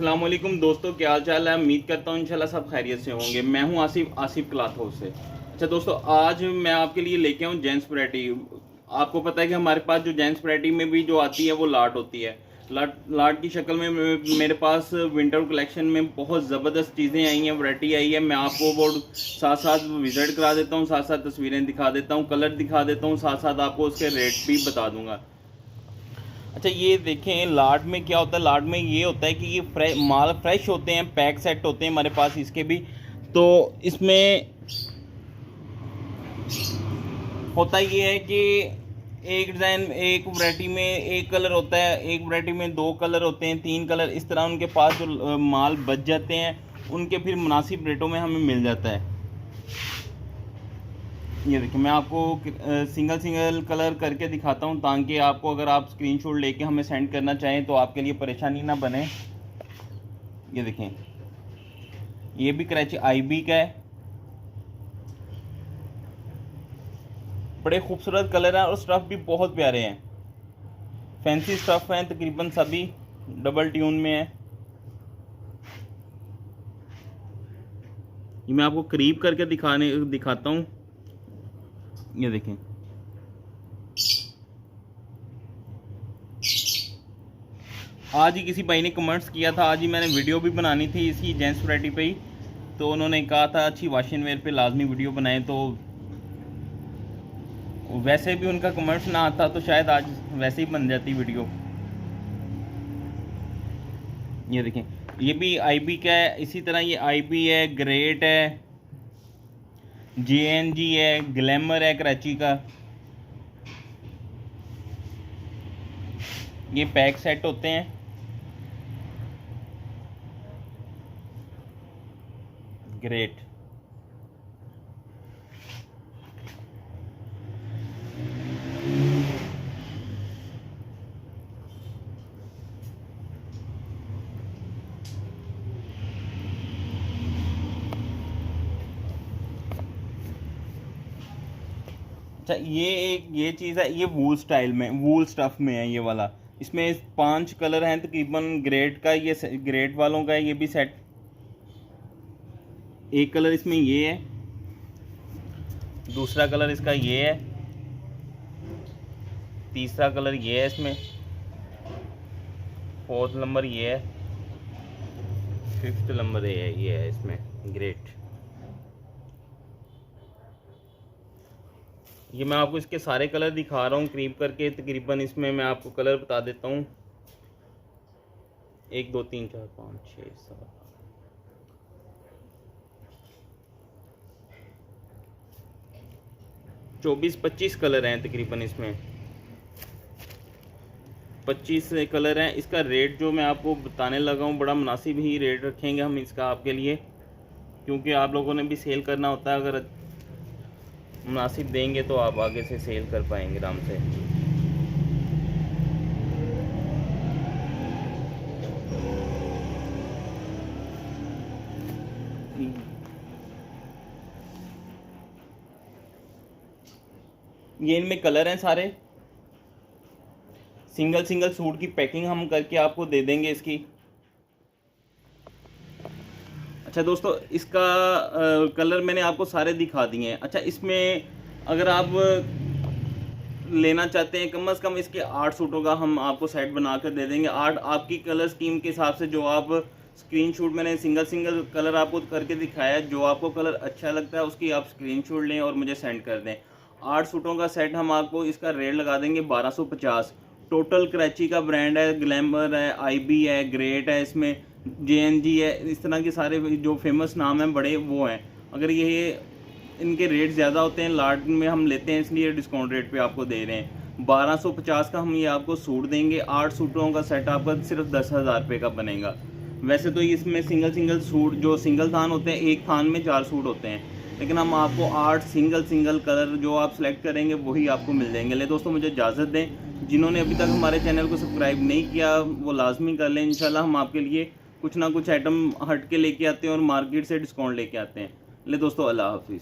अस्सलाम वालेकुम दोस्तों, क्या हाल चाल है। उम्मीद करता हूँ इंशाल्लाह सब खैरियत से होंगे। मैं हूँ आसिफ क्लॉथ हाउस से। अच्छा दोस्तों, आज मैं आपके लिए लेके आऊँ जेंट्स वैरायटी। आपको पता है कि हमारे पास जो जेंट्स वैरायटी में भी जो आती है वो लाट होती है। लाट की शक्ल में मेरे पास विंटर कलेक्शन में बहुत ज़बरदस्त चीज़ें आई हैं, वैरायटी आई है। मैं आपको वो साथ साथ विजिट करा देता हूँ, साथ साथ तस्वीरें दिखा देता हूँ, कलर दिखा देता हूँ, साथ साथ आपको उसके रेट भी बता दूंगा। अच्छा ये देखें, लाट में क्या होता है। लाट में ये होता है कि ये माल फ्रेश होते हैं, पैक सेट होते हैं हमारे पास इसके भी। तो इसमें होता ये है कि एक डिज़ाइन, एक वैरायटी में एक कलर होता है, एक वैरायटी में दो कलर होते हैं, तीन कलर, इस तरह उनके पास जो माल बच जाते हैं उनके फिर मुनासिब रेटों में हमें मिल जाता है। ये देखिए, मैं आपको सिंगल सिंगल कलर करके दिखाता हूँ ताकि आपको, अगर आप स्क्रीनशॉट लेके हमें सेंड करना चाहें तो आपके लिए परेशानी ना बने। ये देखें, ये भी कराची आईबी का है। बड़े खूबसूरत कलर हैं और स्टफ़ भी बहुत प्यारे हैं, फैंसी स्टफ़ हैं, तकरीबन सभी डबल ट्यून में है। ये मैं आपको करीब करके दिखाता हूँ। ये देखें, आज ही किसी भाई ने कमेंट्स किया था, आज ही मैंने वीडियो भी बनानी थी इसकी जेंट्स वैरायटी पे ही। तो उन्होंने कहा था अच्छी वाशिंग वेयर पे लाजमी वीडियो बनाएं, तो वैसे भी उनका कमेंट्स ना आता तो शायद आज वैसे ही बन जाती वीडियो। ये देखें, ये भी आईबी का है, इसी तरह ये आईबी है, ग्रेट है, जेएनजी है, ग्लैमर है कराची का। ये पैक सेट होते हैं। ग्रेट, अच्छा ये चीज़ है, ये वूल स्टाइल में, वूल स्टफ में है ये वाला। इसमें 5 कलर हैं तकरीबन ग्रेट का, ये ग्रेट वालों का है ये भी सेट। एक कलर इसमें ये है, दूसरा कलर इसका ये है, तीसरा कलर ये है इसमें, फोर्थ नंबर ये है, फिफ्थ नंबर ये है इसमें ग्रेट। ये मैं आपको इसके सारे कलर दिखा रहा हूँ करीब करके। तकरीबन इसमें मैं आपको कलर बता देता हूँ, 1 2 3 4 5 6 7 24-25 कलर हैं तकरीबन इसमें, 25 कलर हैं। इसका रेट जो मैं आपको बताने लगा हूँ बड़ा मुनासिब ही रेट रखेंगे हम इसका आपके लिए, क्योंकि आप लोगों ने भी सेल करना होता है। अगर मुनासिब देंगे तो आप आगे से सेल कर पाएंगे आराम से। ये इनमें कलर हैं सारे। सिंगल सिंगल सूट की पैकिंग हम करके आपको दे देंगे इसकी। अच्छा दोस्तों, इसका कलर मैंने आपको सारे दिखा दिए हैं। अच्छा, इसमें अगर आप लेना चाहते हैं कम से कम इसके 8 सूटों का हम आपको सेट बना कर दे देंगे। 8 आपकी कलर स्कीम के हिसाब से, जो आप स्क्रीनशॉट, मैंने सिंगल सिंगल कलर आपको करके दिखाया है, जो आपको कलर अच्छा लगता है उसकी आप स्क्रीनशॉट लें और मुझे सेंड कर दें। 8 सूटों का सेट हम आपको इसका रेट लगा देंगे 1250। टोटल कराची का ब्रांड है, ग्लैमर है, आईबी है, ग्रेट है, इसमें जेएनजी है, इस तरह के सारे जो फेमस नाम हैं बड़े वो हैं। अगर ये इनके रेट ज़्यादा होते हैं, लाट में हम लेते हैं इसलिए डिस्काउंट रेट पे आपको दे रहे हैं। 1250 का हम ये आपको सूट देंगे। 8 सूटों का सेट आपका सिर्फ 10,000 रुपये का बनेगा। वैसे तो इसमें सिंगल सिंगल सूट, जो सिंगल थान होते हैं, एक थान में 4 सूट होते हैं, लेकिन हम आपको 8 सिंगल सिंगल कलर जो आप सेलेक्ट करेंगे वही आपको मिल जाएंगे। ले दोस्तों, मुझे इजाज़त दें। जिन्होंने अभी तक हमारे चैनल को सब्सक्राइब नहीं किया वो लाजमी कर लें। इंशाल्लाह हम आपके लिए कुछ ना कुछ आइटम हट के लेके आते हैं और मार्केट से डिस्काउंट लेके आते हैं। ले दोस्तों, अल्लाह हाफिज़।